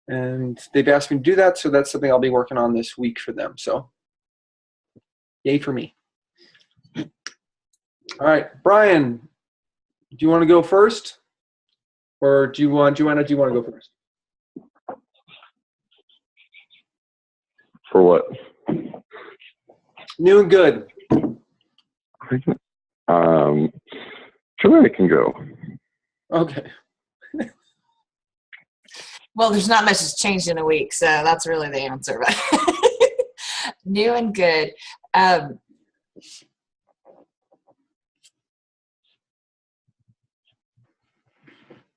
And they've asked me to do that, so that's something I'll be working on this week for them. So yay for me. All right, Brian, do you want to go first? Or do you want, JoAnna, do you want to go first? For what? New and good. JoAnna can go. Okay. Well, there's not much that's changed in a week, so that's really the answer. But new and good.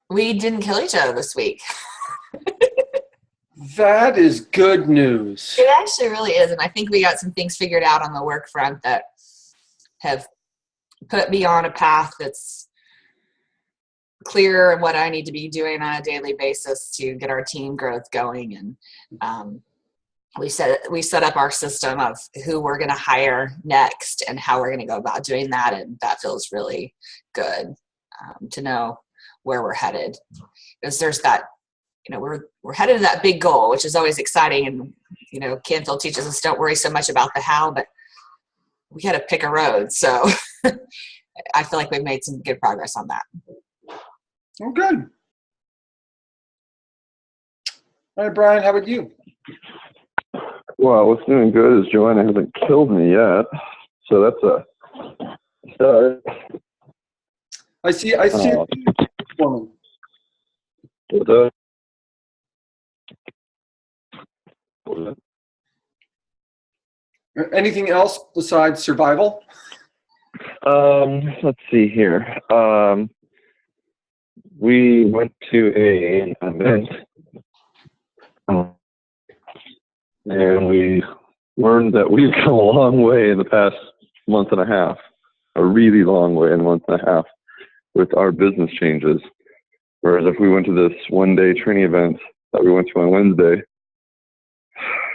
We didn't kill each other this week. That is good news. It actually really is, and I think we got some things figured out on the work front that have put me on a path that's clear what I need to be doing on a daily basis to get our team growth going. And we set up our system of who we're going to hire next and how we're going to go about doing that, and that feels really good to know where we're headed. Because there's that, we're headed to that big goal, which is always exciting. And, Canfield teaches us don't worry so much about the how, but we got to pick a road. So I feel like we've made some good progress on that. Oh, good. All right, Brian, how about you? Well, what's doing good is JoAnna hasn't killed me yet. So that's a start. I see woman. Anything else besides survival? Let's see here. We went to an event, and we learned that we've come a long way in the past month and a half, a really long way in a month and a half with our business changes. Whereas if we went to this one-day training event that we went to on Wednesday,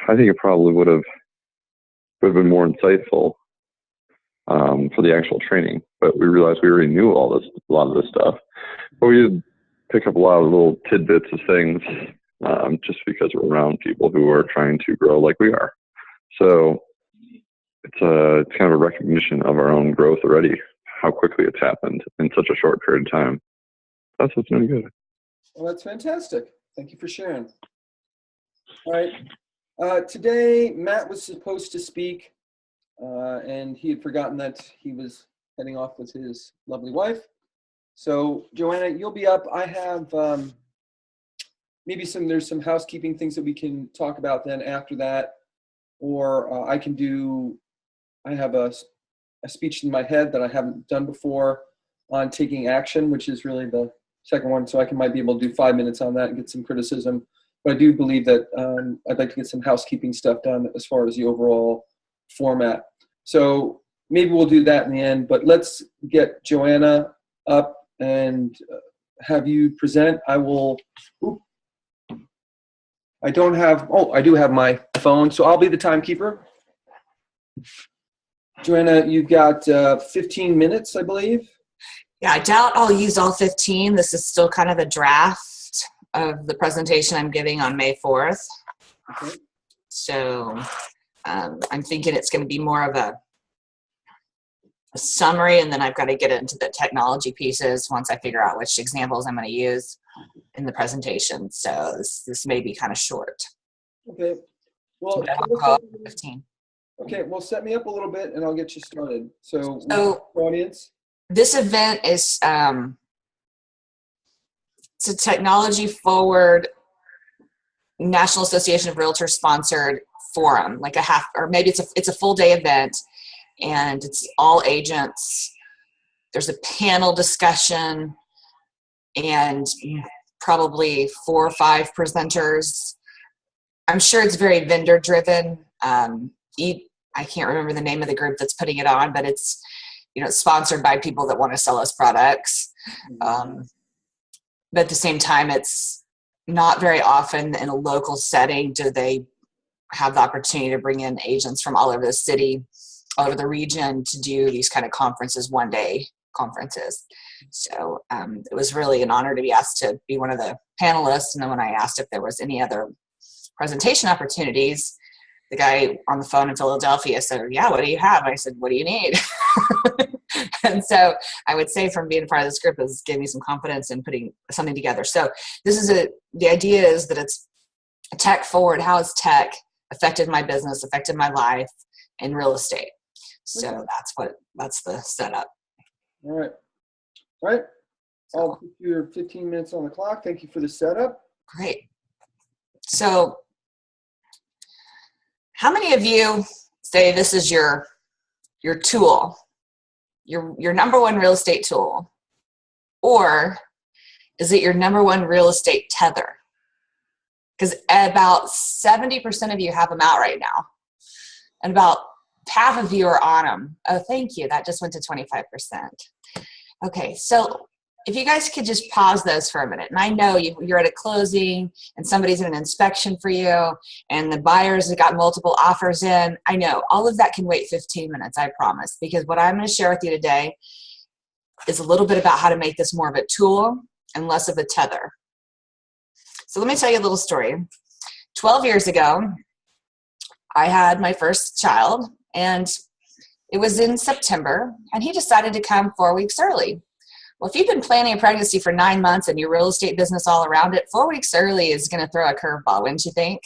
I think it probably would have been more insightful for the actual training. But we realized we already knew a lot of this stuff. But we did pick up a lot of little tidbits of things just because we're around people who are trying to grow like we are. So it's kind of a recognition of our own growth already, how quickly it's happened in such a short period of time. That's what's doing good. Well, that's fantastic. Thank you for sharing. All right. Today, Matt was supposed to speak, and he had forgotten that he was heading off with his lovely wife. So, JoAnna, you'll be up. I have maybe there's some housekeeping things that we can talk about then after that, or I have a speech in my head that I haven't done before on taking action, which is really the second one. So I might be able to do 5 minutes on that and get some criticism. But I do believe that I'd like to get some housekeeping stuff done as far as the overall format. So maybe we'll do that in the end, but let's get JoAnna up and have you present. I do have my phone, so I'll be the timekeeper. JoAnna, you've got 15 minutes, I believe. Yeah, I doubt I'll use all 15. This is still kind of a draft of the presentation I'm giving on May 4th. Okay. So I'm thinking it's going to be more of a summary, and then I've got to get into the technology pieces once I figure out which examples I'm going to use in the presentation. So this may be kind of short. Okay. Well, so 15. Okay, well, set me up a little bit and I'll get you started. So audience. This event is it's a technology forward National Association of Realtors sponsored forum, like it's a full day event, and it's all agents. There's a panel discussion and probably 4 or 5 presenters. I'm sure it's very vendor driven. I can't remember the name of the group that's putting it on, but it's sponsored by people that want to sell us products. But at the same time, it's not very often in a local setting do they have the opportunity to bring in agents from all over the city, all over the region to do these kind of conferences, one day conferences. So it was really an honor to be asked to be one of the panelists. And then when I asked if there was any other presentation opportunities, the guy on the phone in Philadelphia said, yeah, what do you have? I said, what do you need? And so I would say from being a part of this group is gave me some confidence in putting something together. So this is the idea is that it's tech forward. How has tech affected my business, affected my life in real estate? So that's the setup. All right. All right. I'll put your 15 minutes on the clock. Thank you for the setup. Great. So how many of you say this is your tool, your number one real estate tool? Or is it your number one real estate tether? Because about 70% of you have them out right now. And about half of you are on them. Oh, thank you. That just went to 25%. Okay, so if you guys could just pause those for a minute. And I know you're at a closing and somebody's in an inspection for you and the buyers have got multiple offers in. I know all of that can wait 15 minutes, I promise. Because what I'm going to share with you today is a little bit about how to make this more of a tool and less of a tether. So let me tell you a little story. 12 years ago, I had my first child, and it was in September, and he decided to come 4 weeks early. Well, if you've been planning a pregnancy for 9 months and your real estate business all around it, 4 weeks early is going to throw a curveball, wouldn't you think?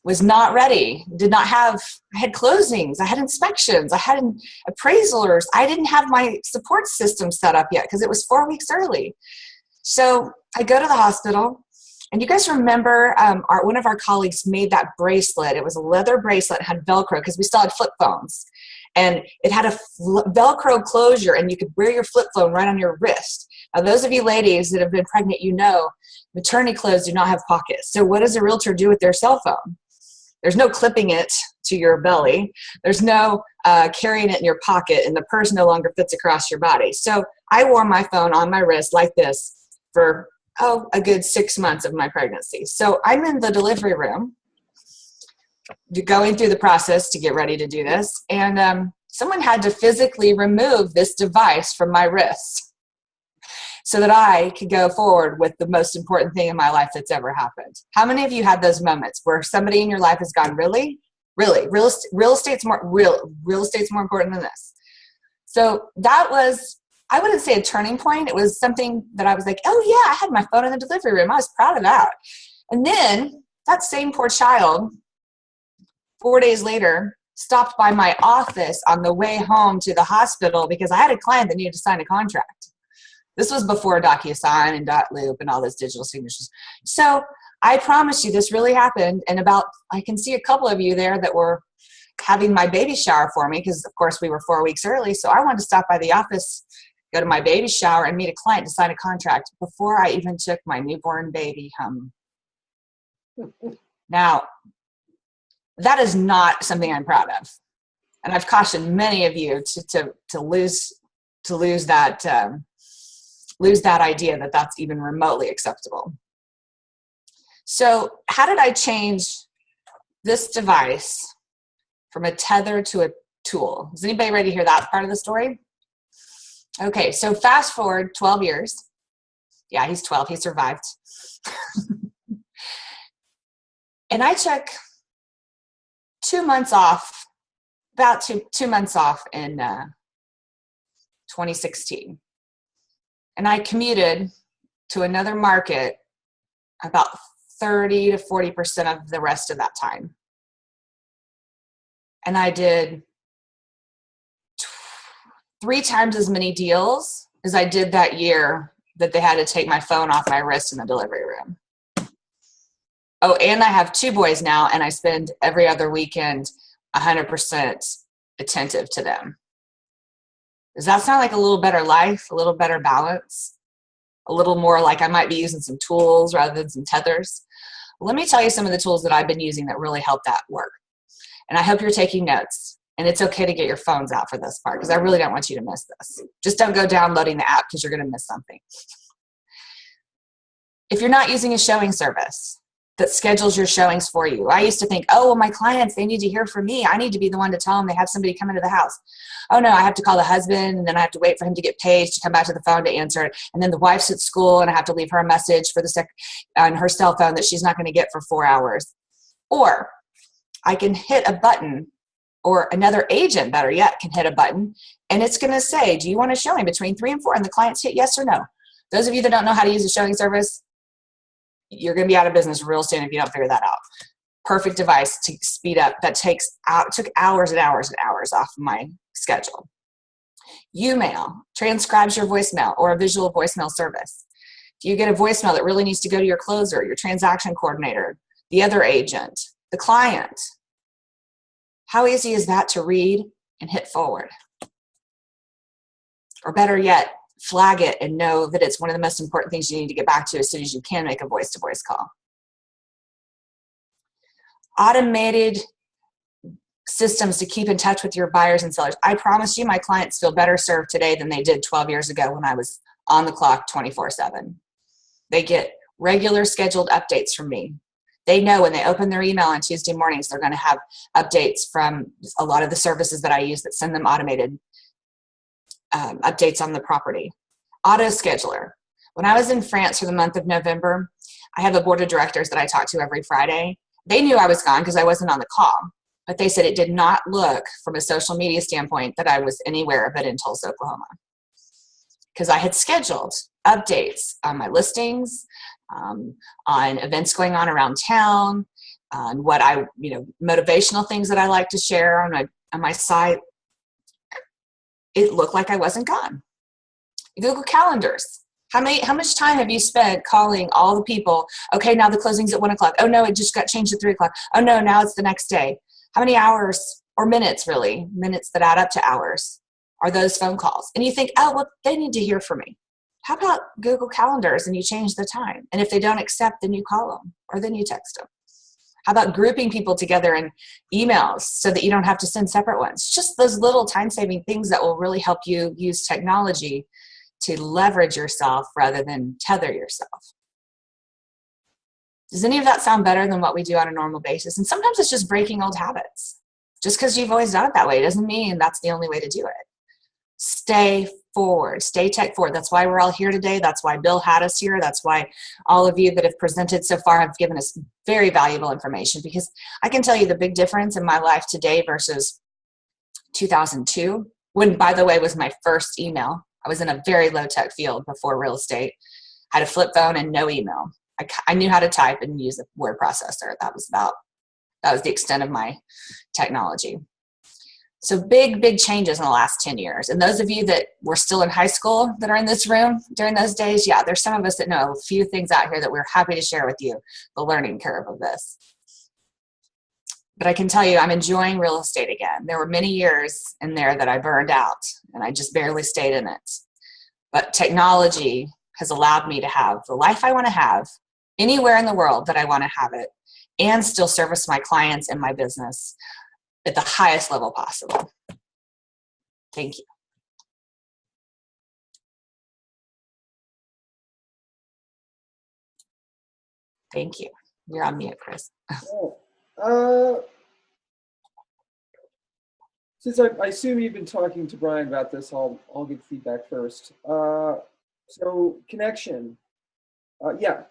Was not ready, I had closings, I had inspections, I had appraisals. I didn't have my support system set up yet because it was 4 weeks early. So I go to the hospital, and you guys remember one of our colleagues made that bracelet. It was a leather bracelet, had Velcro because we still had flip phones. And it had a Velcro closure, and you could wear your flip phone right on your wrist. Now, those of you ladies that have been pregnant, you know maternity clothes do not have pockets. So what does a realtor do with their cell phone? There's no clipping it to your belly. There's no carrying it in your pocket, and the purse no longer fits across your body. So I wore my phone on my wrist like this for, a good 6 months of my pregnancy. So I'm in the delivery room going through the process to get ready to do this. And someone had to physically remove this device from my wrist so that I could go forward with the most important thing in my life that's ever happened. How many of you had those moments where somebody in your life has gone, really? Real estate's more important than this. So that was, I wouldn't say a turning point. It was something that I was like, oh yeah, I had my phone in the delivery room. I was proud of that. And then that same poor child, 4 days later, stopped by my office on the way home to the hospital because I had a client that needed to sign a contract. This was before DocuSign and .loop and all those digital signatures. So I promise you this really happened. And I can see a couple of you there that were having my baby shower for me because, of course, we were 4 weeks early. So I wanted to stop by the office, go to my baby shower, and meet a client to sign a contract before I even took my newborn baby home. Now, that is not something I'm proud of. And I've cautioned many of you to lose that idea that that's even remotely acceptable. So how did I change this device from a tether to a tool? Is anybody ready to hear that part of the story? Okay, so fast forward 12 years. Yeah, he's 12. He survived. And I took 2 months off, about two months off in 2016. And I commuted to another market about 30 to 40% of the rest of that time. And I did 3 times as many deals as I did that year that they had to take my phone off my wrist in the delivery room. Oh, and I have 2 boys now, and I spend every other weekend 100% attentive to them. Does that sound like a little better life, a little better balance, a little more like I might be using some tools rather than some tethers? Let me tell you some of the tools that I've been using that really help that work. And I hope you're taking notes. And it's okay to get your phones out for this part because I really don't want you to miss this. Just don't go downloading the app because you're going to miss something. If you're not using a showing service, that schedules your showings for you. I used to think, oh, well, my clients, they need to hear from me. I need to be the one to tell them they have somebody come into the house. Oh no, I have to call the husband, and then I have to wait for him to get paged to come back to the phone to answer it. And then the wife's at school, and I have to leave her a message for on her cell phone that she's not going to get for 4 hours. Or I can hit a button, or another agent, better yet, can hit a button, and it's going to say, do you want a showing between 3 and 4? And the clients hit yes or no. Those of you that don't know how to use a showing service, you're going to be out of business real soon if you don't figure that out. Perfect device to speed up. That took hours and hours and hours off of my schedule. Umail transcribes your voicemail, or a visual voicemail service. If you get a voicemail that really needs to go to your closer, your transaction coordinator, the other agent, the client, how easy is that to read and hit forward? Or better yet, flag it and know that it's one of the most important things you need to get back to as soon as you can make a voice-to-voice call. Automated systems to keep in touch with your buyers and sellers. I promise you my clients feel better served today than they did 12 years ago when I was on the clock 24/7. They get regular scheduled updates from me. They know when they open their email on Tuesday mornings, they're going to have updates from a lot of the services that I use that send them automated updates on the property. Auto scheduler. When I was in France for the month of November, I have a board of directors that I talk to every Friday. They knew I was gone because I wasn't on the call, but they said it did not look from a social media standpoint that I was anywhere but in Tulsa, Oklahoma, because I had scheduled updates on my listings, on events going on around town, on what motivational things that I like to share on my site. It looked like I wasn't gone. Google Calendars. How much time have you spent calling all the people? Okay, now the closing's at 1 o'clock. Oh no, it just got changed to 3 o'clock. Oh no, now it's the next day. How many hours, or minutes really, minutes that add up to hours, are those phone calls? And you think, oh, well, they need to hear from me. How about Google Calendars and you change the time? And if they don't accept, then you call them, or then you text them. How about grouping people together in emails so that you don't have to send separate ones? Just those little time-saving things that will really help you use technology to leverage yourself rather than tether yourself. Does any of that sound better than what we do on a normal basis? And sometimes it's just breaking old habits. Just because you've always done it that way doesn't mean that's the only way to do it. Stay forward, stay tech forward. That's why we're all here today. That's why Bill had us here. That's why all of you that have presented so far have given us very valuable information, because I can tell you the big difference in my life today versus 2002, when, by the way, was my first email. I was in a very low-tech field before real estate. I had a flip phone and no email. I knew how to type and use a word processor. That was the extent of my technology. So big changes in the last 10 years. And those of you that were still in high school that are in this room during those days, yeah, there's some of us that know a few things out here that we're happy to share with you, the learning curve of this. But I can tell you, I'm enjoying real estate again. There were many years in there that I burned out and I just barely stayed in it. But technology has allowed me to have the life I want to have anywhere in the world that I want to have it, and still service my clients and my business at the highest level possible. Thank you. Thank you. You're on mute, Chris. Since I assume you've been talking to Brian about this, I'll give feedback first. So connection, yeah,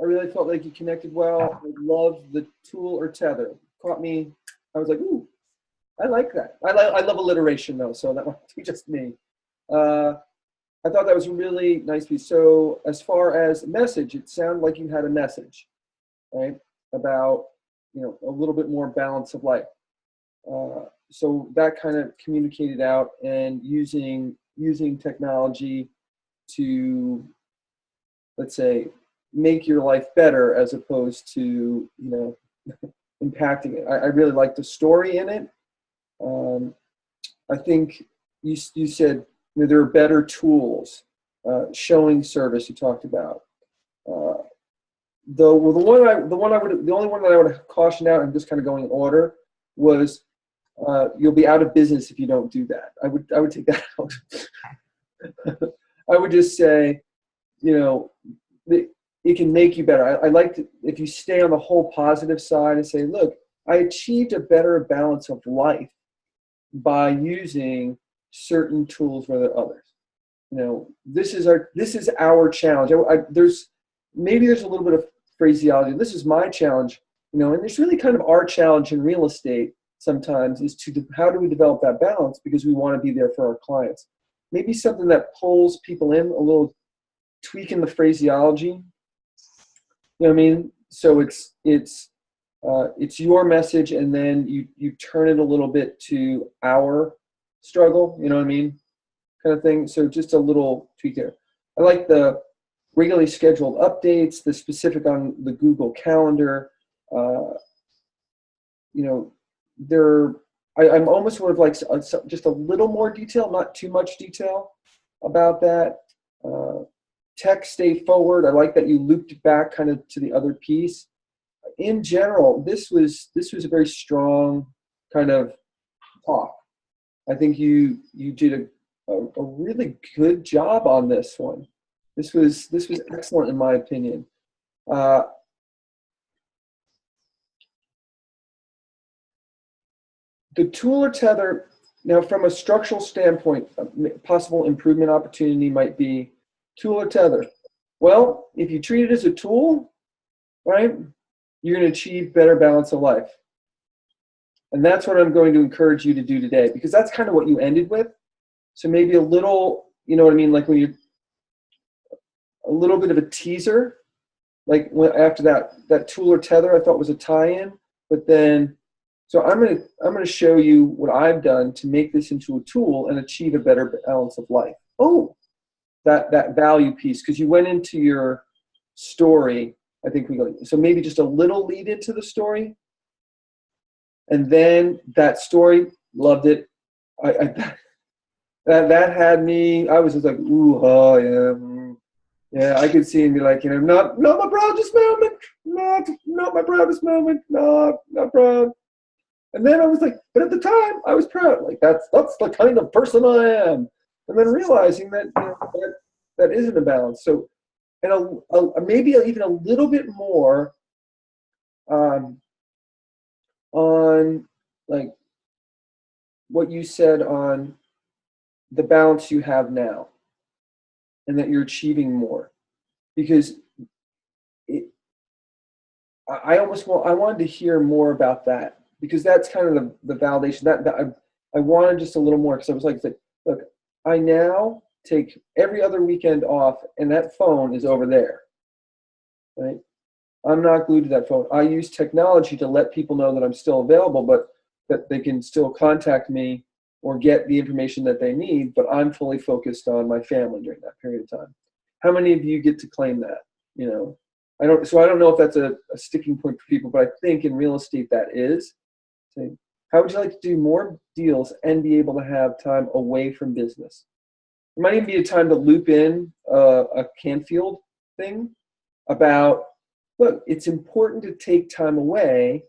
I really felt like you connected well. I loved the tool or tether. Caught me. I was like, ooh, I like that. I love alliteration though, so that might be just me. I thought that was a really nice piece. So as far as message, it sounded like you had a message, right? About, a little bit more balance of life. So that kind of communicated out, and using technology to, let's say, make your life better as opposed to, impacting it. I really like the story in it. I think you said there are better tools. Showing service you talked about. The only one that I would caution out, and just kind of going in order, was you'll be out of business if you don't do that. I would take that out. I would just say, it can make you better. I like to, if you stay on the whole positive side and say, look, I achieved a better balance of life by using certain tools rather than others. You know, this is our challenge. There's a little bit of phraseology. This is my challenge, you know, and it's really kind of our challenge in real estate sometimes is how do we develop that balance, because we want to be there for our clients. Maybe something that pulls people in, a little tweak in the phraseology. You know what I mean? So it's your message, and then you turn it a little bit to our struggle. You know what I mean? Kind of thing. So just a little tweak there. I like the regularly scheduled updates, the specific on the Google Calendar. You know, I'm almost sort of like just a little more detail, not too much detail about that. Tech stay forward. I like that you looped back kind of to the other piece. In general, this was a very strong kind of talk. I think you did a really good job on this one. This was excellent in my opinion. The tool or tether, now from a structural standpoint, a possible improvement opportunity might be tool or tether. Well, if you treat it as a tool, right, you're going to achieve better balance of life. And that's what I'm going to encourage you to do today, because that's kind of what you ended with. So maybe a little, you know what I mean, like when a little bit of a teaser, like after that tool or tether I thought was a tie-in, but then, so I'm going to show you what I've done to make this into a tool and achieve a better balance of life. Oh, that value piece, because you went into your story, I think so maybe just a little lead into the story, and then that story, loved it. That had me. I was just like, ooh, oh yeah, yeah. I could see and be like, you know, not my proudest moment, not my proudest moment, not proud. And then I was like, but at the time I was proud. Like that's the kind of person I am. And then realizing that, you know, that isn't a balance. So, and maybe even a little bit more on like what you said on the balance you have now, and that you're achieving more, because I wanted to hear more about that, because that's kind of the validation that I wanted just a little more, because I was like, look, I now take every other weekend off, and that phone is over there, right? I'm not glued to that phone. I use technology to let people know that I'm still available, but that they can still contact me or get the information that they need, but I'm fully focused on my family during that period of time. How many of you get to claim that? You know, I don't know if that's a sticking point for people, but I think in real estate that is. So how would you like to do more deals and be able to have time away from business? It might even be a time to loop in a Canfield thing about, look, it's important to take time away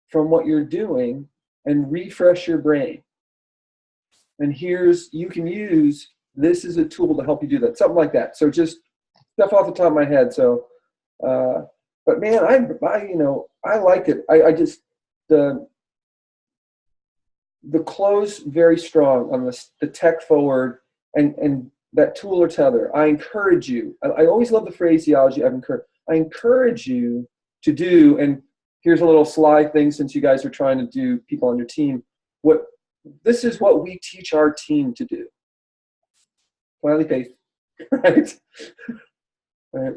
from what you're doing and refresh your brain. And you can use this as a tool to help you do that, something like that. So just stuff off the top of my head. So, but man, I liked it. I just, the close very strong on the tech forward and that tool or tether. I encourage you. I always love the phraseology. I encourage you to do, and here's a little sly thing, since you guys are trying to do people on your team. This is what we teach our team to do. Smiley face, right?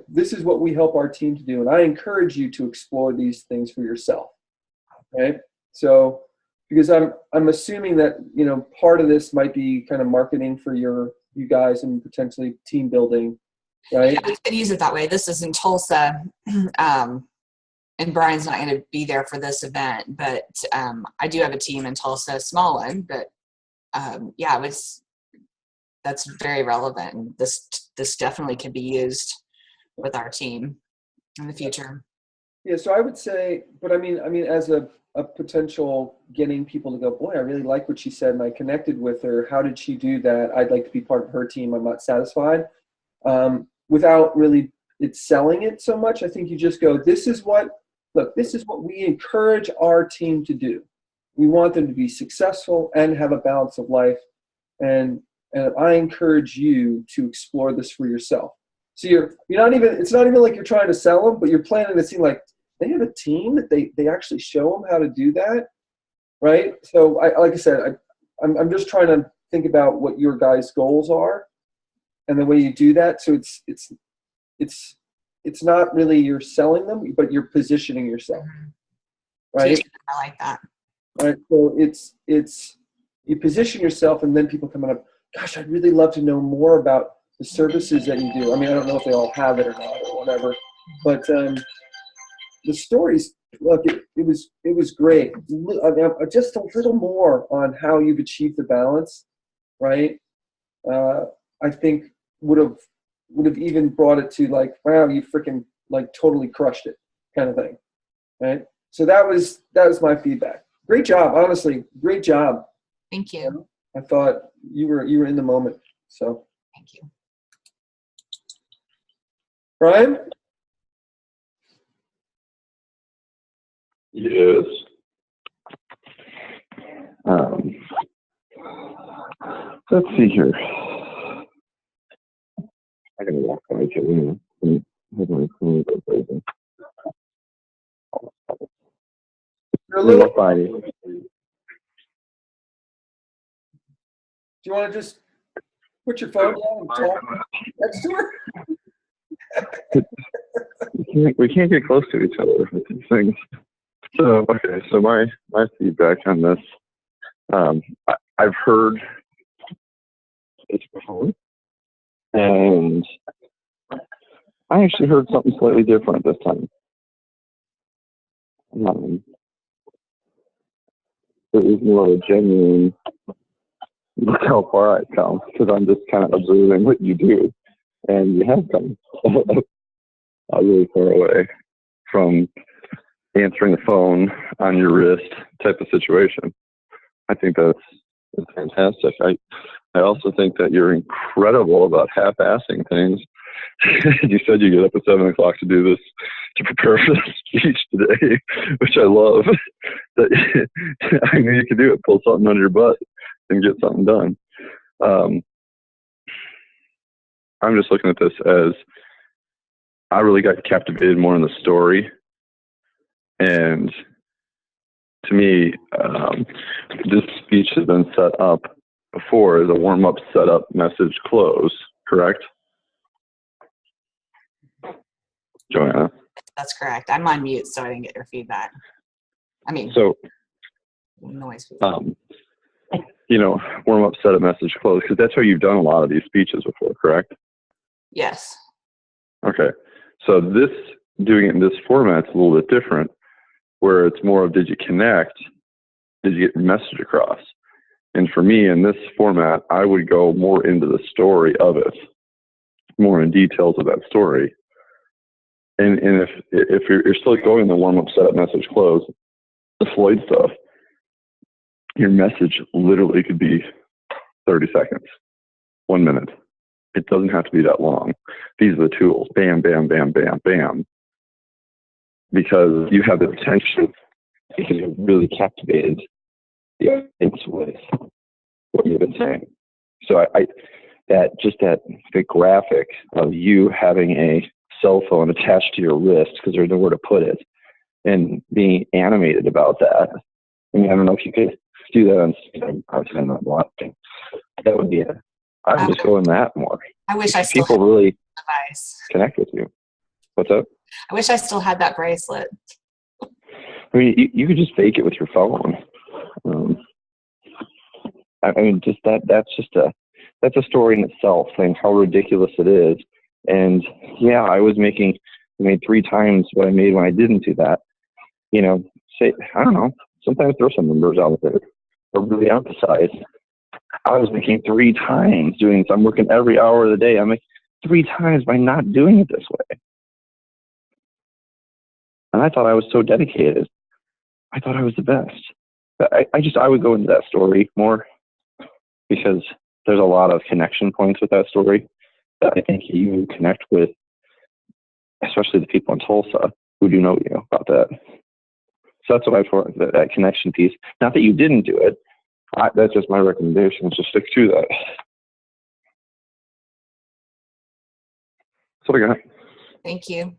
This is what we help our team to do, and I encourage you to explore these things for yourself, right? So, because I'm assuming that, you know, part of this might be kind of marketing for you guys and potentially team building, right? Yeah, we could use it that way. This is in Tulsa, and Brian's not going to be there for this event, but I do have a team in Tulsa, a small one, but yeah, that's very relevant. And this definitely can be used with our team in the future. Yeah, so I would say, but I mean, as a potential getting people to go, boy, I really like what she said, and I connected with her. How did she do that? I'd like to be part of her team. I'm not satisfied. Without really it's selling it so much. I think you just go, this is what we encourage our team to do. We want them to be successful and have a balance of life. And I encourage you to explore this for yourself. So you're not even, it's not even like you're trying to sell them, but you're planting to see like, they have a team that they actually show them how to do that. Right. So like I said, I'm just trying to think about what your guys' goals are and the way you do that. So it's not really you're selling them, but you're positioning yourself. Right. I like that. All right. So it's you position yourself, and then people come up, gosh, I'd really love to know more about the services that you do. I mean, I don't know if they all have it or not or whatever, but the stories, look, it was great. Just a little more on how you've achieved the balance, right? I think would have even brought it to like, wow, you freaking like totally crushed it, kind of thing, right? So that was my feedback. Great job, honestly, great job. Thank you. I thought you were in the moment. So thank you. Brian? Yes. Let's see here. I gotta walk by you. You're a little. Do you want to just put your phone down and talk next to her? We can't get close to each other with these things. So, okay, so my feedback on this, I've heard this before, and I actually heard something slightly different this time. It was more of a genuine, look how far I've come, because I'm just kind of observing what you do, and you have come really far away from answering the phone on your wrist type of situation. I think that's fantastic. I also think that you're incredible about half-assing things. You said you get up at 7 o'clock to do this, to prepare for this speech today, which I love. That I knew you could do it, pull something under your butt and get something done. I'm just looking at this as I really got captivated more in the story. And to me, this speech has been set up before as a warm-up, setup, message, close, correct? JoAnna? That's correct. I'm on mute, so I didn't get your feedback. I mean, so noise feedback. Warm-up, setup, message, close, because that's how you've done a lot of these speeches before, correct? Yes. Okay. So doing it in this format is a little bit different, where it's more of, did you connect? Did you get your message across? And for me, in this format, I would go more into the story of it, more in details of that story. And if you're still going the warm-up, setup, message, close, the Floyd stuff, your message literally could be 30 seconds, 1 minute. It doesn't have to be that long. These are the tools. Bam, bam, bam, bam, bam. Because you have the attention, because you're really captivated the audience with what you've been saying. So the graphic of you having a cell phone attached to your wrist because there's nowhere to put it, and being animated about that. I mean, I don't know if you could do that on I'm not watching. That would be I would just go in that more. I wish I still people had really device. Connect with you. What's up? I wish I still had that bracelet. I mean, you could just fake it with your phone. I mean, just that's a story in itself, saying how ridiculous it is. And yeah, I made 3 times what I made when I didn't do that. Say, I don't know, sometimes throw some numbers out there or really emphasize. I was making 3 times doing this. I'm working every hour of the day. I'm making 3 times by not doing it this way. And I thought I was so dedicated. I thought I was the best. But I would go into that story more because there's a lot of connection points with that story that I think you connect with especially the people in Tulsa who do know you about that. So that's what I've heard, that connection piece. Not that you didn't do it. That's just my recommendation, is to stick to that. That's what I got. Thank you.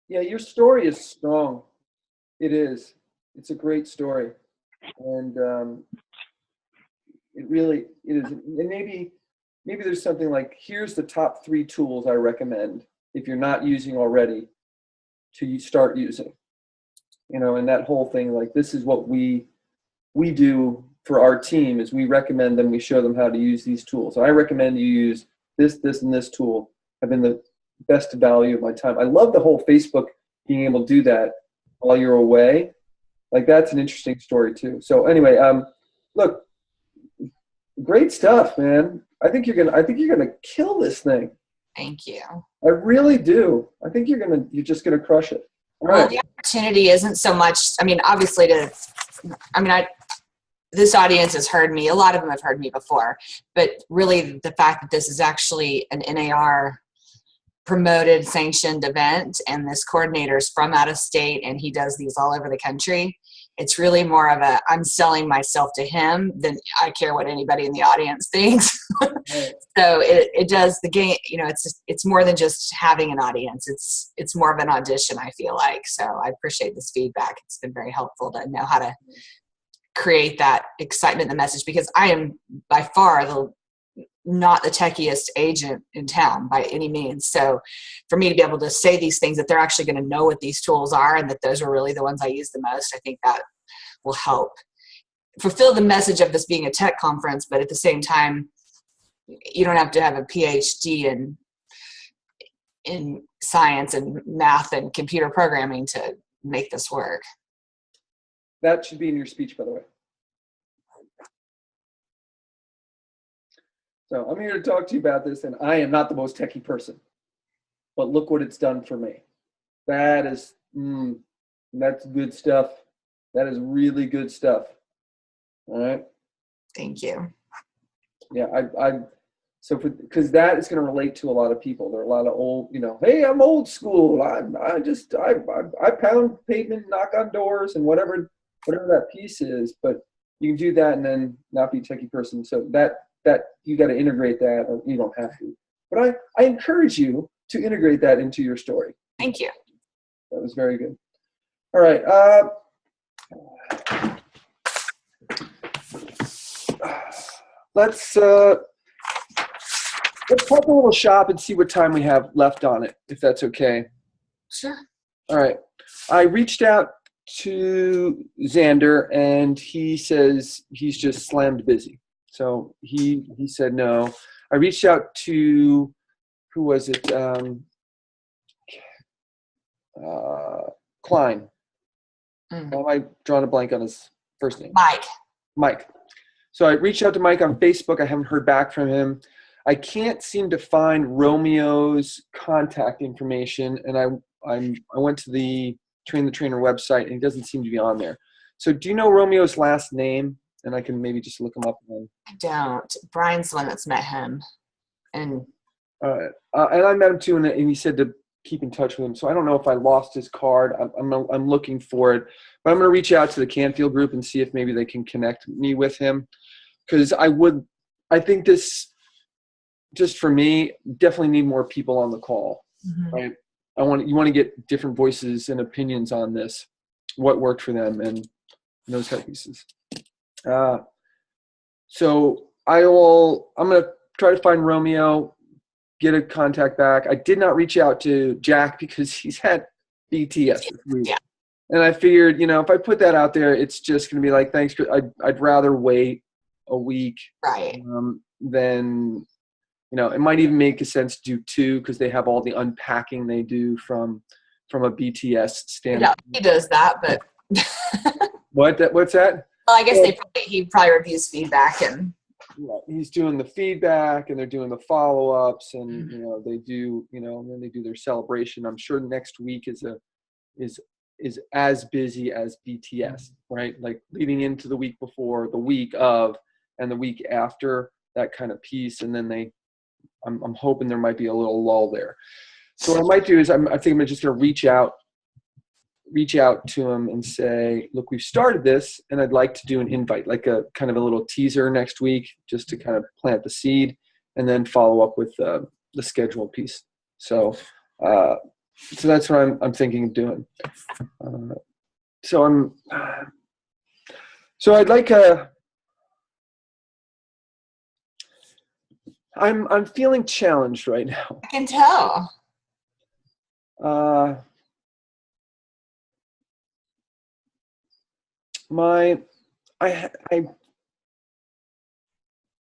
Yeah, your story is strong. It is. It's a great story. And it is. And maybe there's something like, here's the top 3 tools I recommend if you're not using already to start using. And that whole thing, like, this is what we do for our team, is we recommend them, we show them how to use these tools. So I recommend you use this, and this tool. Have been the best value of my time. I love the whole Facebook being able to do that while you're away. Like, that's an interesting story too. So anyway, look, great stuff, man. I think you're gonna kill this thing. Thank you. I really do. I think you're just gonna crush it. All right. Well, the opportunity isn't so much, obviously this audience has heard me. A lot of them have heard me before, but really the fact that this is actually an NAR promoted, sanctioned event, and this coordinator's from out of state, and he does these all over the country. It's really more of I'm selling myself to him than I care what anybody in the audience thinks. Right. So it does the game, it's more than just having an audience. It's more of an audition, I feel like. So I appreciate this feedback. It's been very helpful to know how to create that excitement in the message, because I am by far not the techiest agent in town by any means. So for me to be able to say these things, that they're actually going to know what these tools are, and that those are really the ones I use the most, I think that will help fulfill the message of this being a tech conference. But at the same time, you don't have to have a PhD in science and math and computer programming to make this work. That should be in your speech, by the way. So I'm here to talk to you about this, and I am not the most techie person, but look what it's done for me. That is, that's good stuff. That is really good stuff. All right. Thank you. Yeah, because that is going to relate to a lot of people. There are a lot of old, hey, I'm old school. I pound pavement, knock on doors, and whatever that piece is. But you can do that and then not be a techie person. So that you got to integrate that, or you don't have to. But I encourage you to integrate that into your story. Thank you. That was very good. All right. Let's talk a little shop and see what time we have left on it, if that's okay. Sure. All right. I reached out to Xander, and he says he's just slammed busy. So he said no. I reached out to, who was it? Klein. Am I drawing a blank on his first name? Mike. So I reached out to Mike on Facebook. I haven't heard back from him. I can't seem to find Romeo's contact information, and I went to the Train the Trainer website, and he doesn't seem to be on there. So do you know Romeo's last name? And I can maybe just look him up. I don't. Brian's the one that's met him. And and I met him too, and he said to keep in touch with him. So I don't know if I lost his card. I'm looking for it. But I'm going to reach out to the Canfield group and see if maybe they can connect me with him. Because I think this, just for me, definitely need more people on the call. Mm-hmm. Right? You want to get different voices and opinions on this, what worked for them, and those type of pieces. So I'm going to try to find Romeo, get a contact back. I did not reach out to Jack because he's had BTS this week. Yeah. And I figured, if I put that out there, it's just going to be like, thanks. I'd rather wait a week. Right. Than, it might even make sense to do 2 because they have all the unpacking they do from a BTS standpoint. Yeah, he does that, but. What's that? Well, I guess he probably reviews feedback, and he's doing the feedback, and they're doing the follow-ups, and they do, and then they do their celebration. I'm sure next week is as busy as BTS, right? Like leading into the week before, the week of, and the week after, that kind of piece, and then they I'm hoping there might be a little lull there. So what I might do is I think I'm just going to reach out to them and say, look, we've started this, and I'd like to do an invite, like a kind of a little teaser next week, just to kind of plant the seed, and then follow up with the schedule piece. So that's what I'm thinking of doing. So I'd like I'm feeling challenged right now. I can tell. I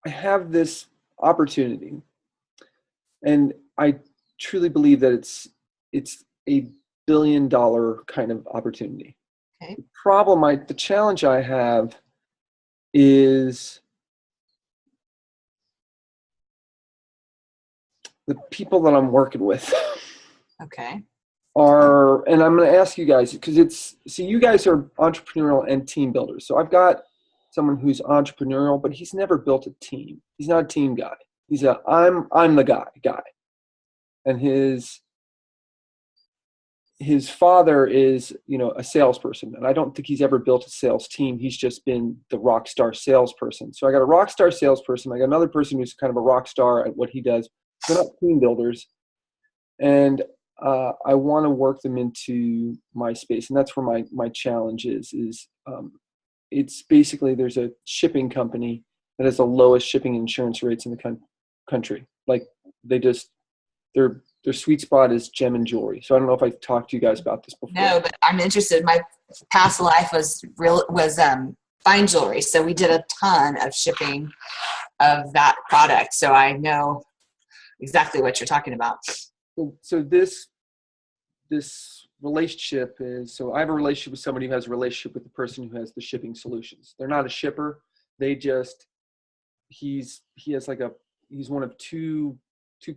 have this opportunity, and I truly believe that it's a $1 billion kind of opportunity. Okay. The challenge I have is the people that I'm working with. Okay. And I'm going to ask you guys, because you guys are entrepreneurial and team builders. So I've got someone who's entrepreneurial, but he's never built a team. He's not a team guy. He's I'm the guy. And his father is, a salesperson, and I don't think he's ever built a sales team. He's just been the rock star salesperson. So I got a rock star salesperson. I got another person who's kind of a rock star at what he does. They're not team builders, and I want to work them into my space, and that's where my challenge is. It's basically, there's a shipping company that has the lowest shipping insurance rates in the country. Like their sweet spot is gem and jewelry. So I don't know if I've talked to you guys about this before. No, but I'm interested. My past life was fine jewelry, so we did a ton of shipping of that product. So I know exactly what you're talking about. So this relationship is, so I have a relationship with somebody who has a relationship with the person who has the shipping solutions. They're not a shipper. He's one of two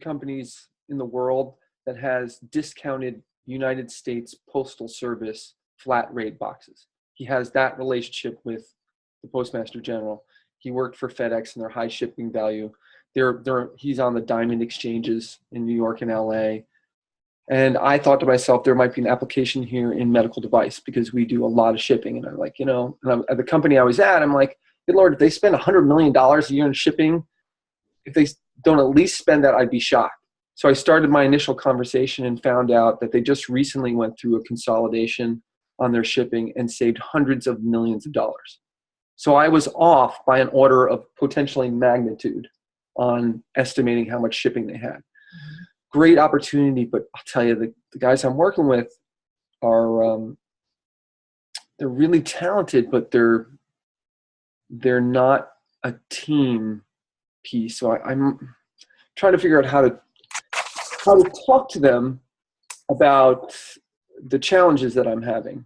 companies in the world that has discounted United States Postal Service flat rate boxes. He has that relationship with the Postmaster General. He worked for FedEx and their high shipping value. He's on the diamond exchanges in New York and LA. And I thought to myself, there might be an application here in medical device, because we do a lot of shipping. And I'm like, at the company I was at, I'm like, good Lord, if they spend $100 million a year in shipping, if they don't at least spend that, I'd be shocked. So I started my initial conversation and found out that they just recently went through a consolidation on their shipping and saved hundreds of millions of dollars. So I was off by an order of potentially magnitude on estimating how much shipping they had. Great opportunity, but I'll tell you, the guys I'm working with are they're really talented, but they're not a team piece. So I'm trying to figure out how to talk to them about the challenges that I'm having,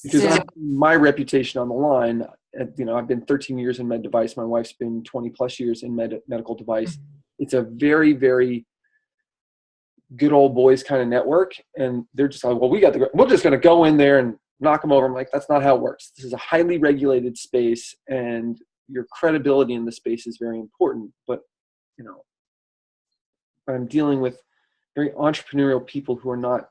because I have my reputation on the line. I've been 13 years in med device. My wife's been 20 plus years in medical device. It's a very, very good old boys kind of network. And they're just like, well, we're just going to go in there and knock them over. I'm like, that's not how it works. This is a highly regulated space, and your credibility in the space is very important. But, I'm dealing with very entrepreneurial people who are not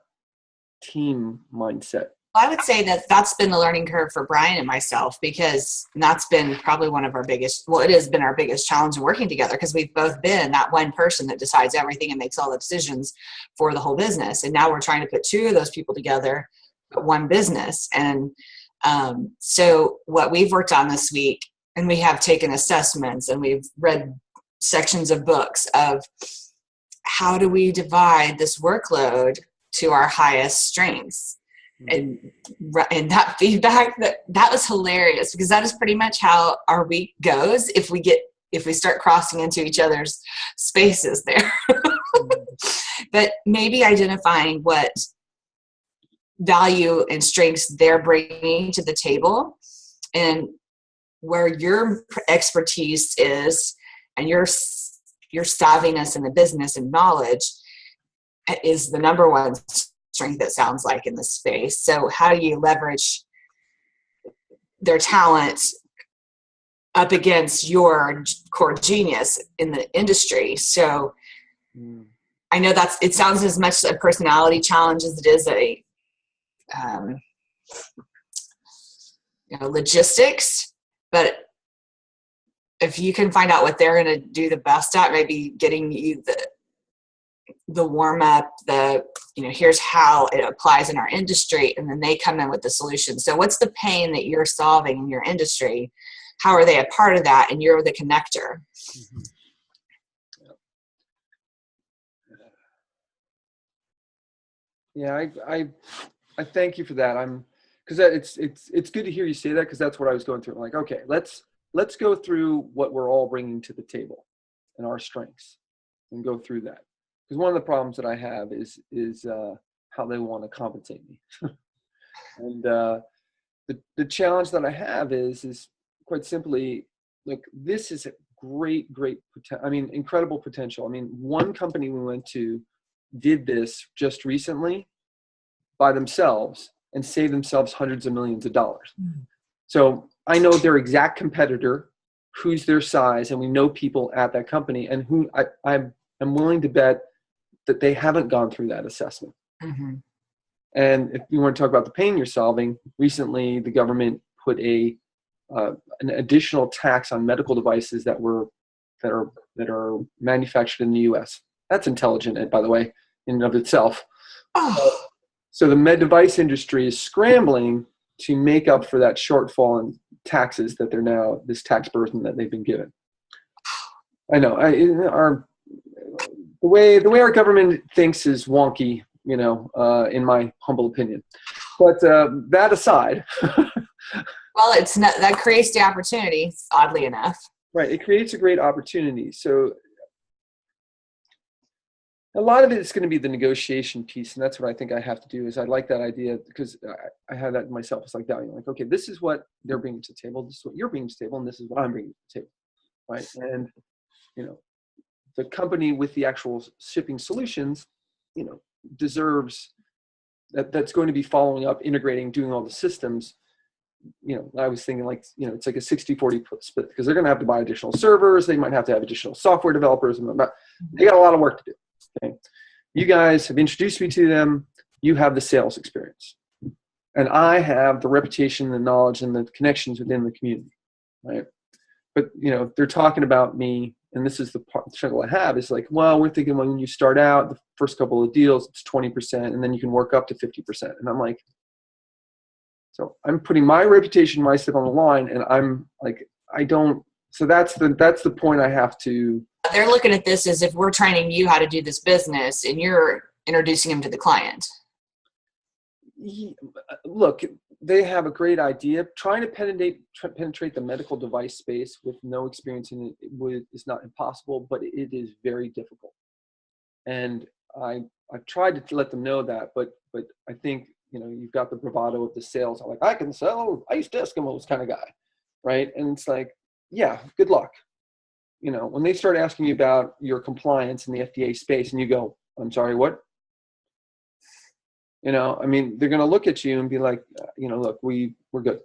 team mindset. I would say that that's been the learning curve for Brian and myself, because that's been probably it has been our biggest challenge in working together, because we've both been that one person that decides everything and makes all the decisions for the whole business. And now we're trying to put two of those people together, one business. And so what we've worked on this week, and we have taken assessments and we've read sections of books of how do we divide this workload to our highest strengths. And that feedback, that was hilarious, because that is pretty much how our week goes if we start crossing into each other's spaces there. But maybe identifying what value and strengths they're bringing to the table, and where your expertise is, and your savviness in the business and knowledge is the number one strength, that sounds like, in this space. So how do you leverage their talent up against your core genius in the industry? So I know it sounds as much a personality challenge as it is a, logistics, but if you can find out what they're going to do the best at, maybe getting you the warm up, here's how it applies in our industry, and then they come in with the solution. So what's the pain that you're solving in your industry? How are they a part of that? And you're the connector. Mm-hmm. Yeah, I thank you for that. Because it's good to hear you say that, because that's what I was going through. I'm like, okay, let's go through what we're all bringing to the table and our strengths, and go through that. Because one of the problems that I have is how they want to compensate me. And the challenge that I have is quite simply, look, this is a great incredible potential. I mean, one company we went to did this just recently by themselves and saved themselves hundreds of millions of dollars. Mm. So I know their exact competitor, who's their size, and we know people at that company, and who I'm willing to bet that they haven't gone through that assessment. Mm-hmm. And if you want to talk about the pain you're solving, recently the government put an additional tax on medical devices that are manufactured in the U.S. That's intelligent, by the way, in and of itself. Oh. So the med device industry is scrambling to make up for that shortfall in taxes that they're now, this tax burden that they've been given. I know the way our government thinks is wonky, in my humble opinion. But that aside. Well, that creates the opportunity, oddly enough. Right. It creates a great opportunity. So a lot of it is going to be the negotiation piece. And that's what I think I have to do. Is I like that idea, because I have that myself. It's like value. Like, okay, this is what they're bringing to the table. This is what you're bringing to the table. And this is what I'm bringing to the table. Right. And, the company with the actual shipping solutions, deserves that's going to be following up, integrating, doing all the systems. I was thinking it's like a 60-40 split, because they're going to have to buy additional servers. They might have to have additional software developers, and they got a lot of work to do. Okay. You guys have introduced me to them. You have the sales experience, and I have the reputation, the knowledge, and the connections within the community. Right. But, they're talking about me, and this is the struggle I have, is like, well, we're thinking when you start out, the first couple of deals, it's 20%, and then you can work up to 50%. And I'm like, so I'm putting my reputation, my stuff on the line, and I'm like, so that's the point I have to. They're looking at this as if we're training you how to do this business, and you're introducing them to the client. Look, they have a great idea. Trying to penetrate the medical device space with no experience in it is not impossible, but it is very difficult. And I've tried to let them know that, but I think, you've got the bravado of the sales. I'm like, I can sell ice Eskimos kind of guy, right? And it's like, yeah, good luck. When they start asking you about your compliance in the FDA space, and you go, I'm sorry, what? They're going to look at you and be like, look, we're good.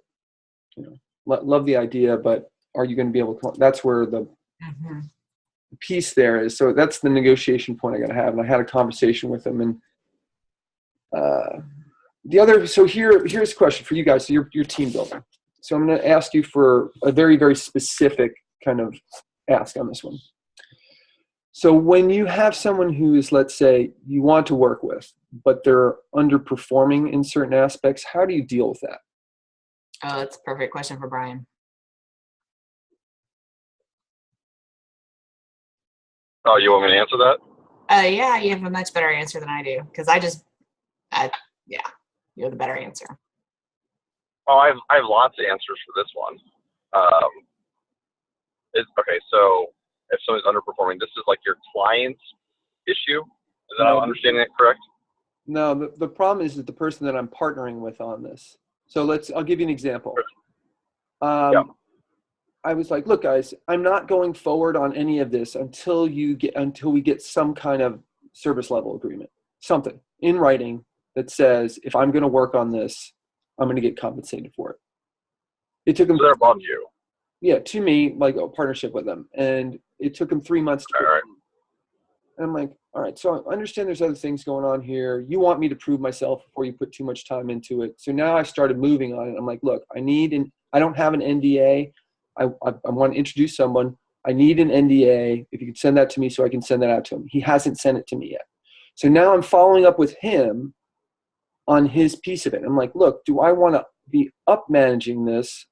Love the idea, but are you going to be able to? That's where the piece there is. So that's the negotiation point I got to have. And I had a conversation with them, and so here's a question for you guys. So you're team building. So I'm going to ask you for a very, very specific kind of ask on this one. So when you have someone who is, let's say, you want to work with, but they're underperforming in certain aspects, how do you deal with that? Oh, that's a perfect question for Brian. Oh, you want me to answer that? Yeah, you have a much better answer than I do, because you're the better answer. Oh, I have lots of answers for this one. Okay, so if someone's underperforming, this is like your client's issue. Is that I'm understanding it correct? No, the problem is that the person that I'm partnering with on this. So I'll give you an example. I was like, look, guys, I'm not going forward on any of this until we get some kind of service level agreement, something in writing that says, if I'm going to work on this, I'm going to get compensated for it. It took them. So they're above you. Yeah, to me, like a partnership with them, and it took them 3 months. All right. And I'm like, all right, so I understand there's other things going on here. You want me to prove myself before you put too much time into it. So now I started moving on it. I'm like, look, I don't have an NDA. I want to introduce someone. I need an NDA. If you could send that to me so I can send that out to him. He hasn't sent it to me yet. So now I'm following up with him on his piece of it. I'm like, look, do I want to be up managing this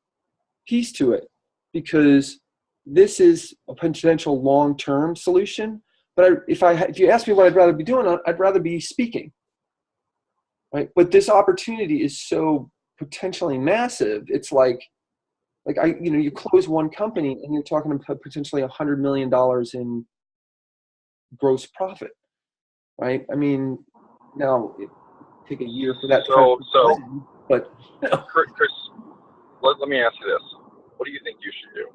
piece to it? Because this is a potential long-term solution. But if you ask me what I'd rather be doing, I'd rather be speaking, right? But this opportunity is so potentially massive. It's like you close one company and you're talking about potentially $100 million in gross profit, right? I mean, now it take a year for that. But Chris, let me ask you this: what do you think you should do?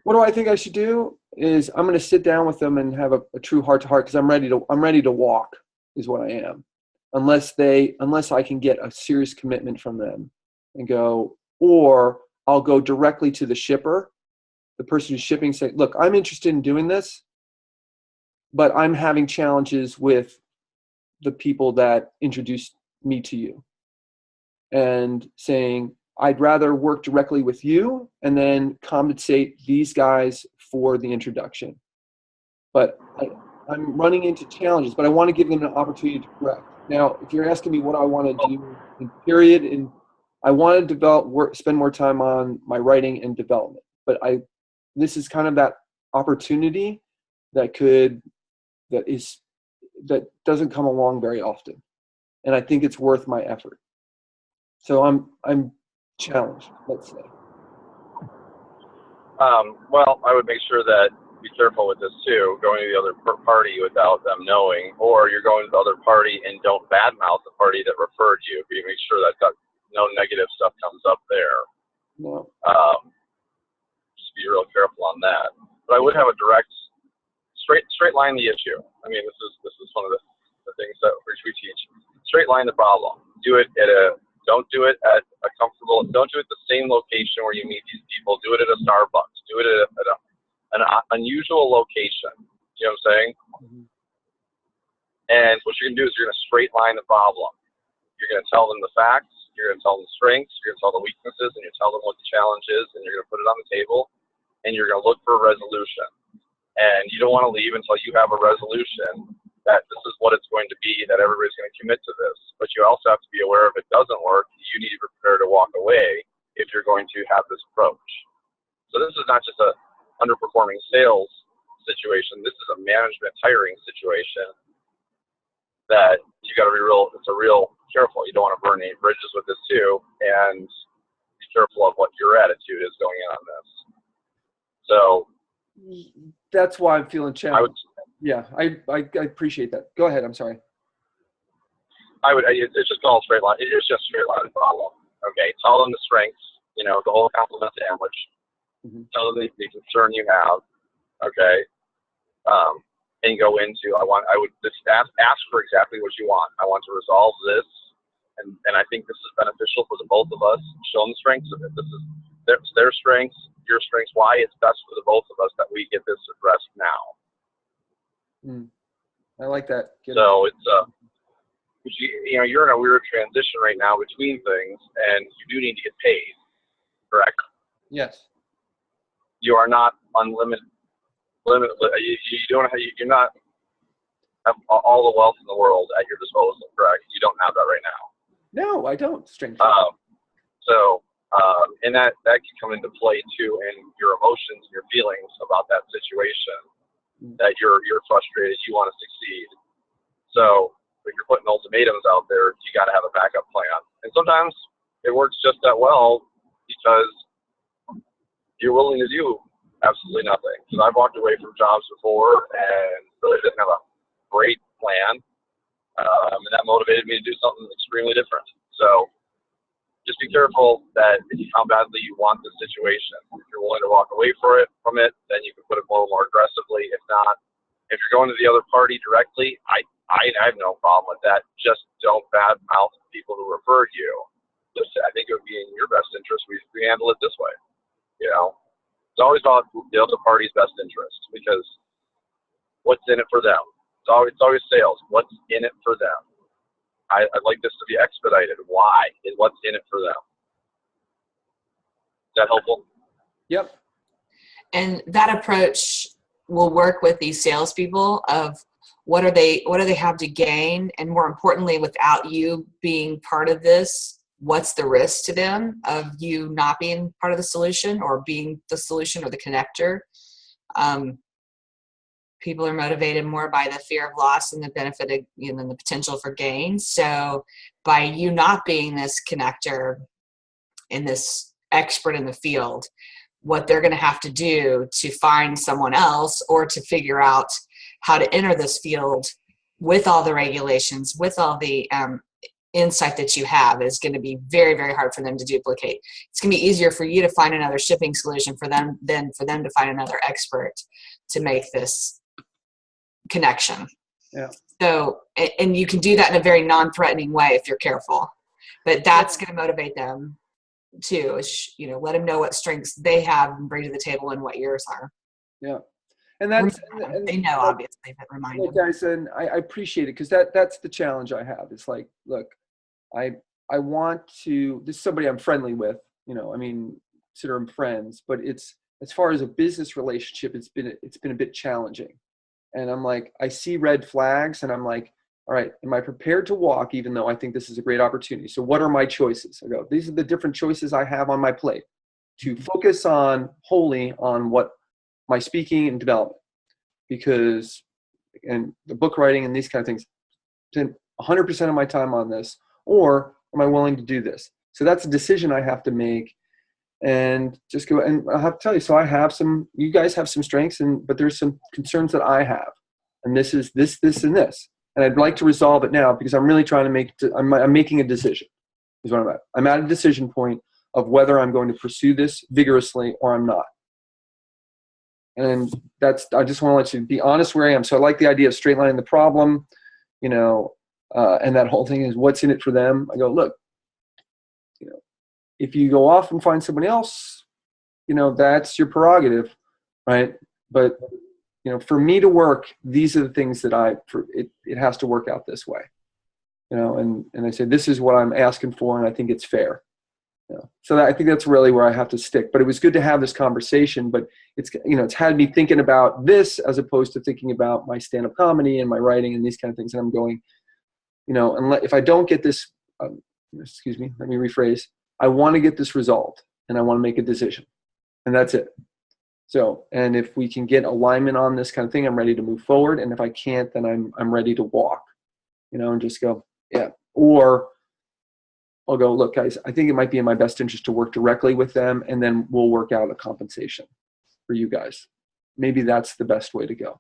What do I think I should do is I'm going to sit down with them and have a true heart to heart, because I'm ready to walk is what I am, unless I can get a serious commitment from them and go, or I'll go directly to the shipper, the person who's shipping, say, look, I'm interested in doing this, but I'm having challenges with the people that introduced me to you, and saying, I'd rather work directly with you and then compensate these guys for the introduction. But I'm running into challenges, but I want to give them an opportunity to correct. Now, if you're asking me what I want to do in period, and I want to spend more time on my writing and development. But this is kind of that opportunity that doesn't come along very often. And I think it's worth my effort. So I'm challenged, let's say. Well, I would make sure that be careful with this too, going to the other party without them knowing, or you're going to the other party and don't badmouth the party that referred you. You make sure that no negative stuff comes up there. No. Just be real careful on that. But I would have a direct, straight line the issue. I mean, this is one of the things that we teach. Straight line the problem. Don't do it at don't do it at the same location where you meet these people. Do it at a Starbucks. Do it at an unusual location. You know what I'm saying? Mm-hmm. And what you're going to do is you're going to straight line the problem. You're going to tell them the facts. You're going to tell them the strengths. You're going to tell them the weaknesses, and you tell them what the challenge is, and you're going to put it on the table, and you're going to look for a resolution. And you don't want to leave until you have a resolution that this is what it's going to be, that everybody's going to commit to this. But you also have to be aware if it doesn't work, you need to prepare to walk away if you're going to have this approach. So this is not just a underperforming sales situation. This is a management hiring situation that you got to be real careful. You don't want to burn any bridges with this too, and be careful of what your attitude is going in on this. So that's why I'm feeling challenged. I appreciate that. Go ahead. I'm sorry. It's just called straight line. It's just straight line problem. Okay. Tell them the strengths, the whole compliment sandwich. Mm-hmm. Tell them the concern you have. Okay. And go into, I would just ask for exactly what you want. I want to resolve this. And I think this is beneficial for the both of us. Show them the strengths of it. This is their strengths, your strengths, why it's best for the both of us that we get this addressed now. I like that. So it's you're in a weird transition right now between things, and you do need to get paid, correct? Yes. You are not unlimited. You don't have. You're not have all the wealth in the world at your disposal, correct? You don't have that right now. No, I don't. Strength. And that can come into play too in your emotions and your feelings about that situation. That you're frustrated, you want to succeed. So if you're putting ultimatums out there, you got to have a backup plan. And sometimes it works just that well because you're willing to do absolutely nothing. Because I've walked away from jobs before and really didn't have a great plan, and that motivated me to do something extremely different. So just be careful that how badly you want the situation. If you're willing to walk away from it, then you can put it a little more aggressively. If not, if you're going to the other party directly, I have no problem with that. Just don't badmouth people who referred you. Just, I think it would be in your best interest we handle it this way. It's always about the other party's best interest, because What's in it for them? It's always sales. What's in it for them? I'd like this to be expedited. Why? And what's in it for them? Is that helpful? Yep. And that approach will work with these salespeople of what do they have to gain, and more importantly, without you being part of this, what's the risk to them of you not being part of the solution or being the solution or the connector. People are motivated more by the fear of loss and the benefit of, the potential for gain. So by you not being this connector and this expert in the field, what they're going to have to do to find someone else or to figure out how to enter this field with all the regulations, with all the insight that you have, is going to be very, very hard for them to duplicate. It's going to be easier for you to find another shipping solution for them than for them to find another expert to make this connection. Yeah. So, and you can do that in a very non-threatening way if you're careful, but that's going to motivate them too, is, let them know what strengths they have and bring to the table and what yours are. Yeah. And that's, and they know, obviously, but remind them. Guys, and I appreciate it, because that's the challenge I have. It's like, look, I want to, this is somebody I'm friendly with, consider them friends, but it's, as far as a business relationship, it's been a bit challenging. And I'm like, I see red flags and I'm like, all right, am I prepared to walk, even though I think this is a great opportunity? So what are my choices? I go, these are the different choices I have on my plate to focus on wholly on what my speaking and development, because, and the book writing and these kind of things, spend 100% of my time on this, or am I willing to do this? So that's a decision I have to make, and just go. And I have to tell you, so I have you guys have some strengths, but there's some concerns that I have, and this is this, and this, and I'd like to resolve it now, because I'm really trying to I'm making a decision is what I'm at. I'm at a decision point of whether I'm going to pursue this vigorously or I'm not. And I just want to let you be honest where I am. So I like the idea of straight lining the problem, and that whole thing is what's in it for them. I go, look, if you go off and find somebody else, that's your prerogative, right? But, for me to work, these are the things that it has to work out this way, and I say, this is what I'm asking for, and I think it's fair. So I think that's really where I have to stick. But it was good to have this conversation, but it's had me thinking about this as opposed to thinking about my stand-up comedy and my writing and these kind of things. And I'm going, if I don't get this, excuse me, let me rephrase. I want to get this resolved, and I want to make a decision, and that's it. So, and if we can get alignment on this kind of thing, I'm ready to move forward. And if I can't, then I'm ready to walk, and just go, yeah. Or I'll go, look, guys, I think it might be in my best interest to work directly with them, and then we'll work out a compensation for you guys. Maybe that's the best way to go.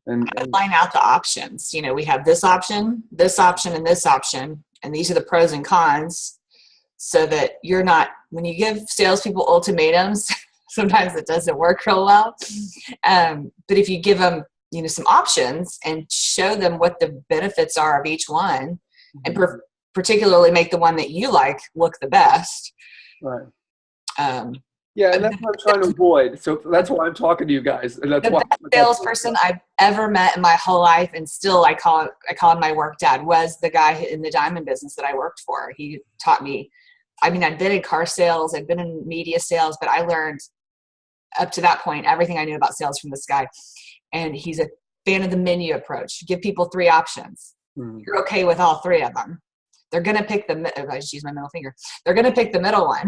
And line out the options. We have this option, and this option, and these are the pros and cons, so that you're not, when you give salespeople ultimatums, sometimes it doesn't work real well. But if you give them, some options and show them what the benefits are of each one, and particularly make the one that you like look the best. Right. Yeah, and that's what I'm trying to avoid. So that's why I'm talking to you guys. And that's the best salesperson I've ever met in my whole life, and still I call him my work dad, was the guy in the diamond business that I worked for. He taught me. I'd been in car sales, I'd been in media sales, but I learned up to that point everything I knew about sales from this guy. And he's a fan of the menu approach. Give people 3 options. You're okay with all 3 of them. They're going to pick I just use my middle finger. They're going to pick the middle one.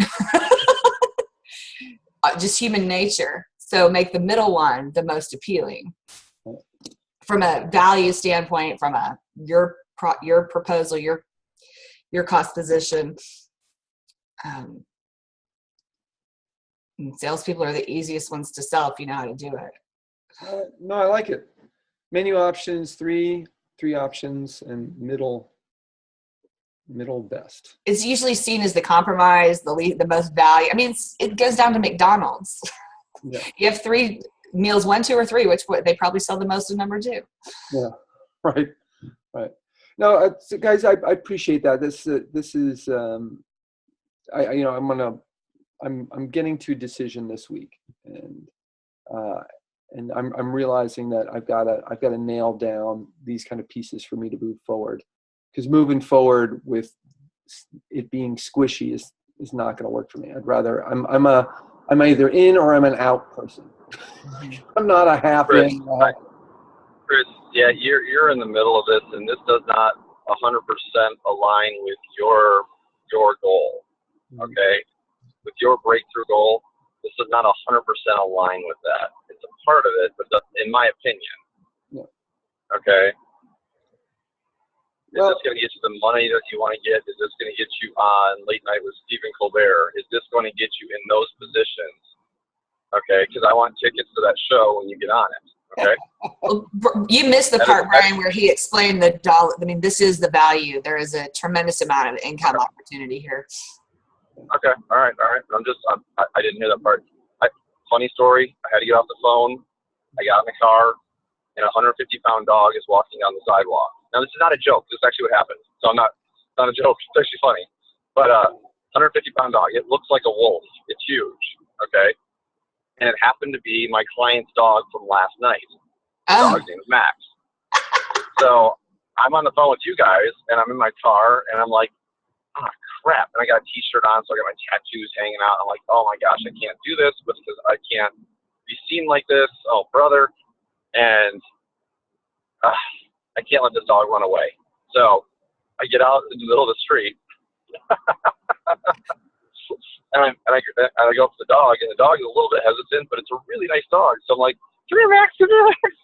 Just human nature. So make the middle one the most appealing. From a value standpoint, from your proposal, your cost position. Salespeople are the easiest ones to sell if you know how to do it. No, I like it. Menu options, 3 options, and middle best. It's usually seen as the compromise, the most value. It goes down to McDonald's. Yeah. You have 3 meals, 1, 2, or 3, which they probably sell the most of number 2. Yeah, right. No, guys, I appreciate that. This is I'm getting to a decision this week, and I'm realizing that I've got to nail down these kind of pieces for me to move forward, because moving forward with it being squishy is not going to work for me. I'd rather I'm either in or I'm an out person. I'm not a half Chris, in. Chris, yeah, you're in the middle of this, and this does not 100% align with your goal. Okay, with your breakthrough goal, this does not 100% align with that. It's a part of it, but in my opinion, okay. Is this going to get you the money that you want to get? Is this going to get you on Late Night with Stephen Colbert? Is this going to get you in those positions? Okay, because I want tickets to that show when you get on it. Okay. You missed the part, Brian, where he explained the dollar. I mean, this is the value. There is a tremendous amount of income opportunity here. Okay. All right. I didn't hear that part. Funny story. I had to get off the phone. I got in the car, and a 150-pound dog is walking down the sidewalk. Now, this is not a joke. This is actually what happened. So it's not a joke. It's actually funny. But 150-pound dog. It looks like a wolf. It's huge. Okay. And it happened to be my client's dog from last night. The dog's name is Max. So I'm on the phone with you guys, and I'm in my car, and I'm like, oh, crap. And I got a T-shirt on, so I got my tattoos hanging out. I'm like, oh, my gosh, I can't do this because I can't be seen like this. Oh, brother. And I can't let this dog run away. So I get out in the middle of the street, and I go up to the dog, and the dog is a little bit hesitant, but it's a really nice dog. So I'm like, come here, Max, come here, Max.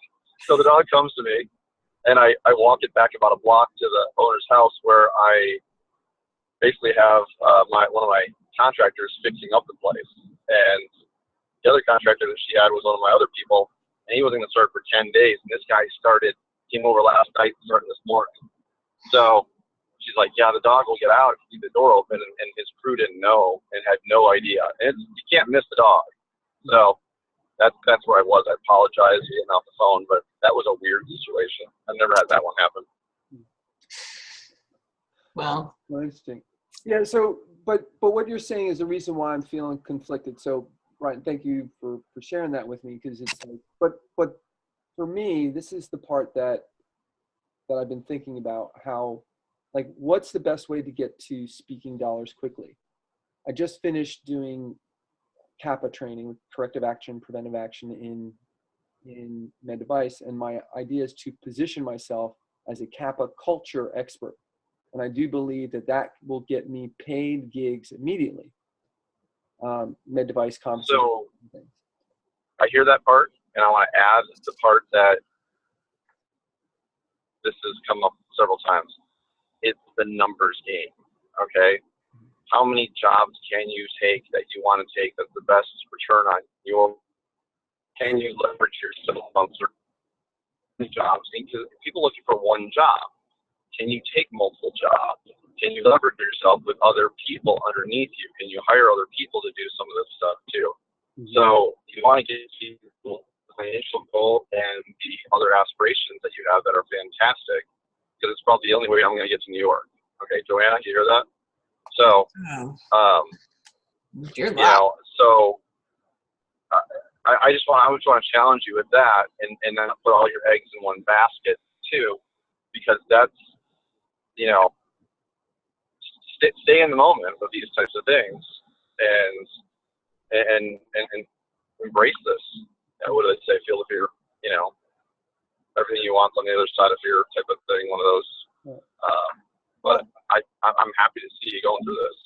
So the dog comes to me, and I walk it back about a block to the owner's house, where I basically have one of my contractors fixing up the place. And the other contractor that she had was one of my other people, and he wasn't going to start for 10 days. And this guy came over last night and started this morning. So she's like, yeah, the dog will get out if you leave the door open. And his crew didn't know and had no idea. And you can't miss the dog. So that's where I was. I apologize for getting off the phone, but that was a weird situation. I've never had that one happen. Well, Interesting. Yeah. So, but what you're saying is the reason why I'm feeling conflicted. So, Ryan, thank you for sharing that with me, because it's like, but for me, this is the part that I've been thinking about, how, like, what's the best way to get to speaking dollars quickly? I just finished doing CAPA training, corrective action, preventive action in med device, and my idea is to position myself as a CAPA culture expert. And I do believe that will get me paid gigs immediately. Med device conferences. So I hear that part, and I want to add the part that this has come up several times. It's the numbers game, okay? How many jobs can you take that you want to take that's the best return on can you leverage yourself on certain jobs? Because people looking for one job. Can you take multiple jobs? Can you leverage yourself with other people underneath you? Can you hire other people to do some of this stuff too? Mm-hmm. So you want to get the financial goal and the other aspirations that you have that are fantastic, because it's probably the only way I'm going to get to New York. Okay, JoAnna, you hear that? So, so I just want to challenge you with that, and not put all your eggs in one basket too, because that's, stay in the moment with these types of things, and embrace this. What do they say? Feel the fear. Everything you want on the other side of fear type of thing. One of those. But I'm happy to see you going through this.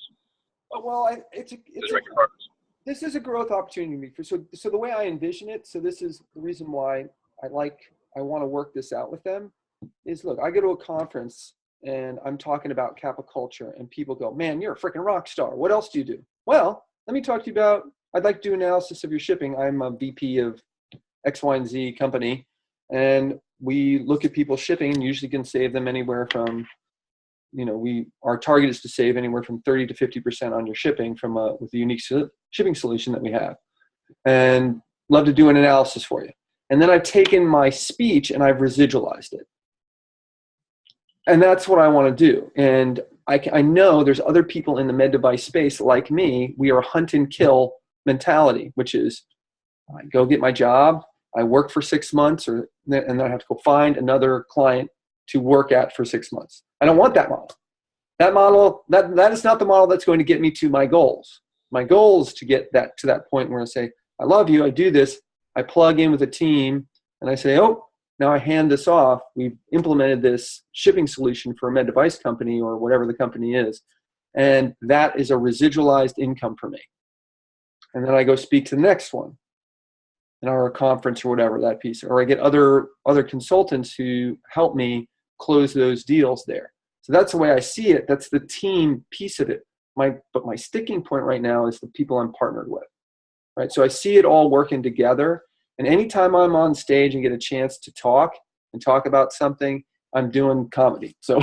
Well, this is a growth opportunity for. So the way I envision it. So this is the reason why I want to work this out with them. Is, look, I go to a conference and I'm talking about CAPA culture, and people go, man, you're a freaking rock star. What else do you do? Well, let me talk to you about, I'd like to do analysis of your shipping. I'm a VP of X, Y, and Z company, and we look at people's shipping and usually can save them anywhere from, our target is to save anywhere from 30 to 50% on your shipping with the unique shipping solution that we have, and love to do an analysis for you. And then I've taken my speech and I've residualized it. And that's what I want to do. And I know there's other people in the med device space like me. We are a hunt and kill mentality, which is I go get my job, I work for 6 months, and then I have to go find another client to work at for 6 months. I don't want that model. That is not the model that's going to get me to my goals. My goal is to get that to that point where I say, I love you, I do this, I plug in with a team, and I say, oh, now I hand this off. We've implemented this shipping solution for a med device company or whatever the company is, and that is a residualized income for me. And then I go speak to the next one, or a conference or whatever, that piece, or I get other consultants who help me close those deals there. So that's the way I see it. That's the team piece of it. But my sticking point right now is the people I'm partnered with, right? So I see it all working together. And anytime I'm on stage and get a chance to talk about something, I'm doing comedy. So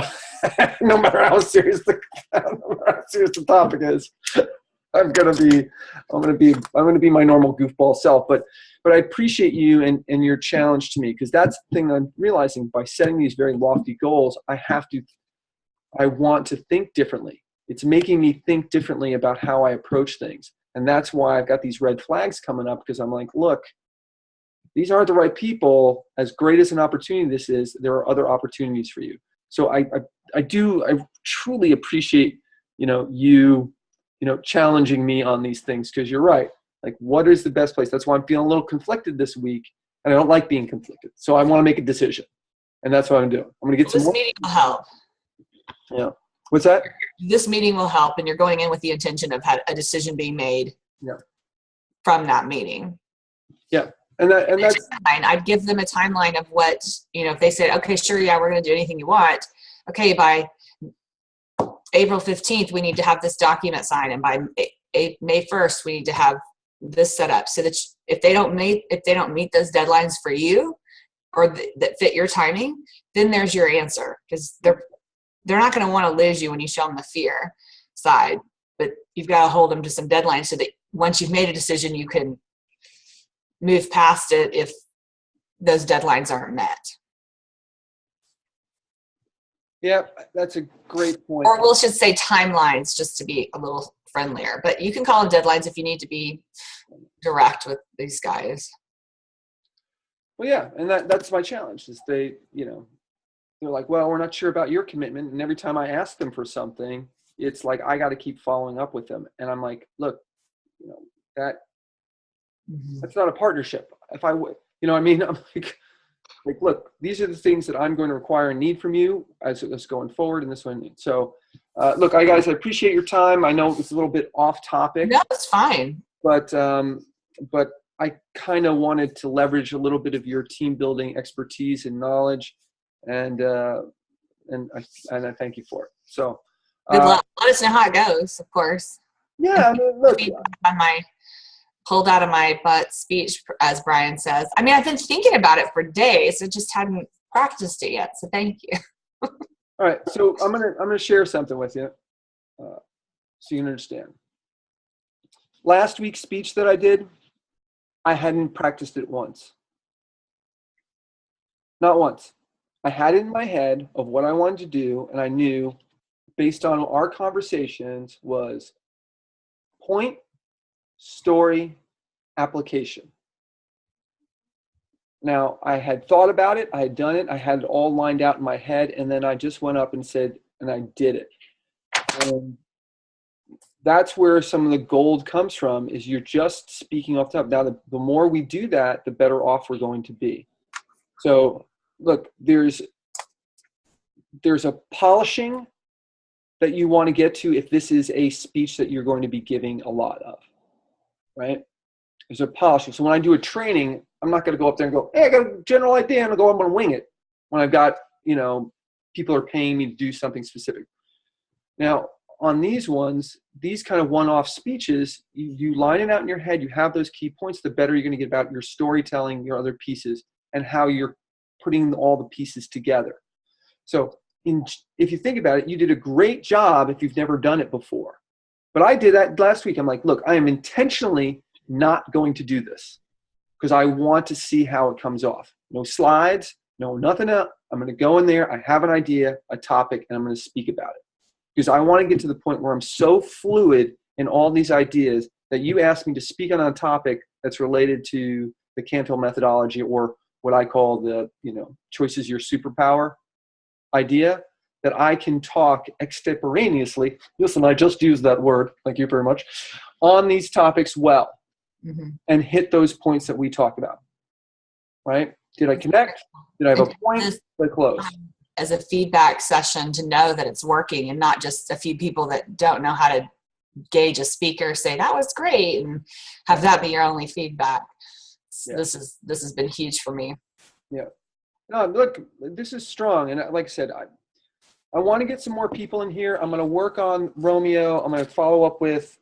no matter how serious the topic is, I'm gonna be my normal goofball self. But I appreciate you and your challenge to me, because that's the thing I'm realizing. By setting these very lofty goals, I want to think differently. It's making me think differently about how I approach things. And that's why I've got these red flags coming up, because I'm like, look, these aren't the right people. As great as an opportunity this is, there are other opportunities for you. So I truly appreciate, you challenging me on these things, because you're right. Like, what is the best place? That's why I'm feeling a little conflicted this week, and I don't like being conflicted. So I want to make a decision, and that's what I'm doing. I'm going to get some more. This meeting will help. Yeah. What's that? This meeting will help, and you're going in with the intention of a decision being made from that meeting. Yeah. And that's fine. I'd give them a timeline of what, if they said, okay, sure, yeah, we're going to do anything you want. Okay, by April 15th, we need to have this document signed, and by May 1st, we need to have this set up, so that if they don't meet those deadlines for you, or that fit your timing, then there's your answer, because they're not going to want to lose you when you show them the fear side, but you've got to hold them to some deadlines so that once you've made a decision, you can move past it if those deadlines aren't met. Yeah, that's a great point. Or we'll just say timelines, just to be a little friendlier, but you can call them deadlines if you need to be direct with these guys. Well, yeah, and that's my challenge is they're like, well, we're not sure about your commitment. And every time I ask them for something, it's like, I got to keep following up with them. And I'm like, look, that's not a partnership. If I would, I'm like, look, these are the things that I'm going to require and need from you as going forward in this one. So look, guys, I appreciate your time. I know it's a little bit off topic. No, it's fine. But I kind of wanted to leverage a little bit of your team building expertise and knowledge. And I thank you for it. So good luck. Let us know how it goes, of course. Yeah, look, on my pulled out of my butt speech, as Brian says. I mean, I've been thinking about it for days. I just hadn't practiced it yet. So thank you. All right, so I'm gonna share something with you, so you can understand. Last week's speech that I did, I hadn't practiced it once. Not once. I had it in my head of what I wanted to do, and I knew, based on our conversations, was point, story, application. Now, I had thought about it, I had done it, I had it all lined out in my head, and then I just went up and said, and I did it. And that's where some of the gold comes from, is you're just speaking off the top. Now, the more we do that, the better off we're going to be. So, look, there's a polishing that you want to get to if this is a speech that you're going to be giving a lot of, right? There's a polishing. So when I do a training, I'm not going to go up there and go, hey, I got a general idea, I'm going to wing it. When I've got, people are paying me to do something specific. Now, on these ones, these kind of one-off speeches, you line it out in your head, you have those key points, the better you're going to get about your storytelling, your other pieces, and how you're putting all the pieces together. So if you think about it, you did a great job if you've never done it before. But I did that last week. I'm like, look, I am intentionally not going to do this because I want to see how it comes off. No slides, no nothing else. I'm going to go in there. I have an idea, a topic, and I'm going to speak about it. Because I want to get to the point where I'm so fluid in all these ideas that you ask me to speak on a topic that's related to the Canto methodology, or what I call the, choice is your superpower idea, that I can talk extemporaneously. Listen, I just used that word, thank you very much, on these topics well, and hit those points that we talked about, right? Did I connect? Did I have a point? Did I close? As a feedback session to know that it's working, and not just a few people that don't know how to gauge a speaker say that was great and have that be your only feedback. Yeah. This has been huge for me. Yeah. No, look, this is strong. And like I said, I want to get some more people in here. I'm going to work on Romeo. I'm going to follow up with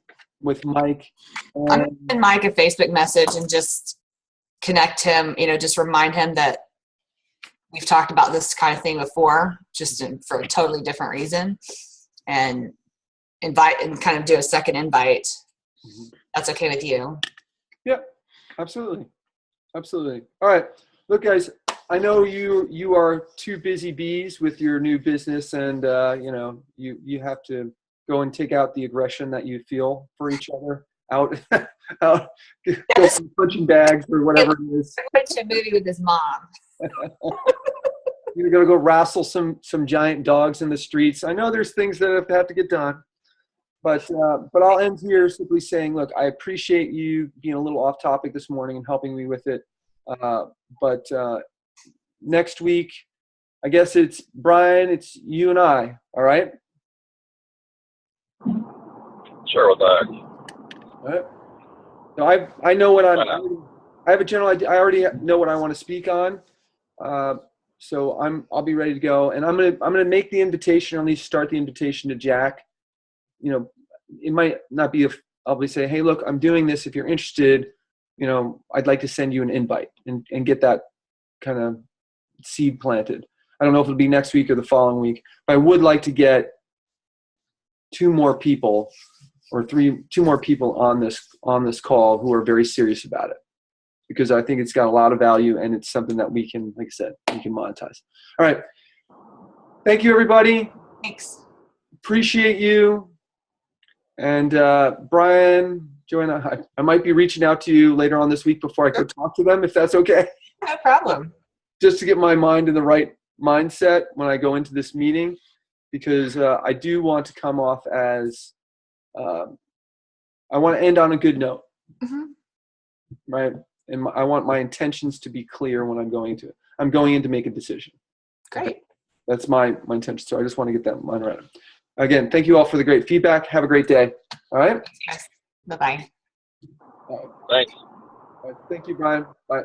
Mike. I'm going to send Mike a Facebook message and just connect him, just remind him that we've talked about this kind of thing before, just for a totally different reason, and invite and kind of do a second invite. That's okay with you? Yeah, absolutely. Absolutely. All right. Look, guys, I know you are two busy bees with your new business, and you have to go and take out the aggression that you feel for each other out go from punching bags or whatever it is. I went to a movie with his mom. You're gonna go wrestle some giant dogs in the streets. I know there's things that have to get done, but I'll end here simply saying, look, I appreciate you being a little off topic this morning and helping me with it. But next week, I guess it's Brian, it's you and I. All right. Sure with that. All right. So I know what I have a general idea. I already know what I want to speak on. So I'll be ready to go, and I'm gonna make the invitation, or at least start the invitation to Jack. It might not be I'll be say, hey, look, I'm doing this. If you're interested, I'd like to send you an invite and get that kind of seed planted. I don't know if it'll be next week or the following week, but I would like to get two more people on this call who are very serious about it, because I think it's got a lot of value, and it's something that we can, like I said, we can monetize. All right. Thank you, everybody. Thanks. Appreciate you. And Brian, JoAnna, I might be reaching out to you later on this week before I go talk to them, if that's okay. No problem. Just to get my mind in the right mindset when I go into this meeting, because I do want to come off as I want to end on a good note, right? And I want my intentions to be clear when I'm going in to make a decision. Great. Okay? That's my intention. So I just want to get that mind right. Again, thank you all for the great feedback. Have a great day. All right. Yes. Bye-bye. Thanks. All right. Thank you, Brian. Bye.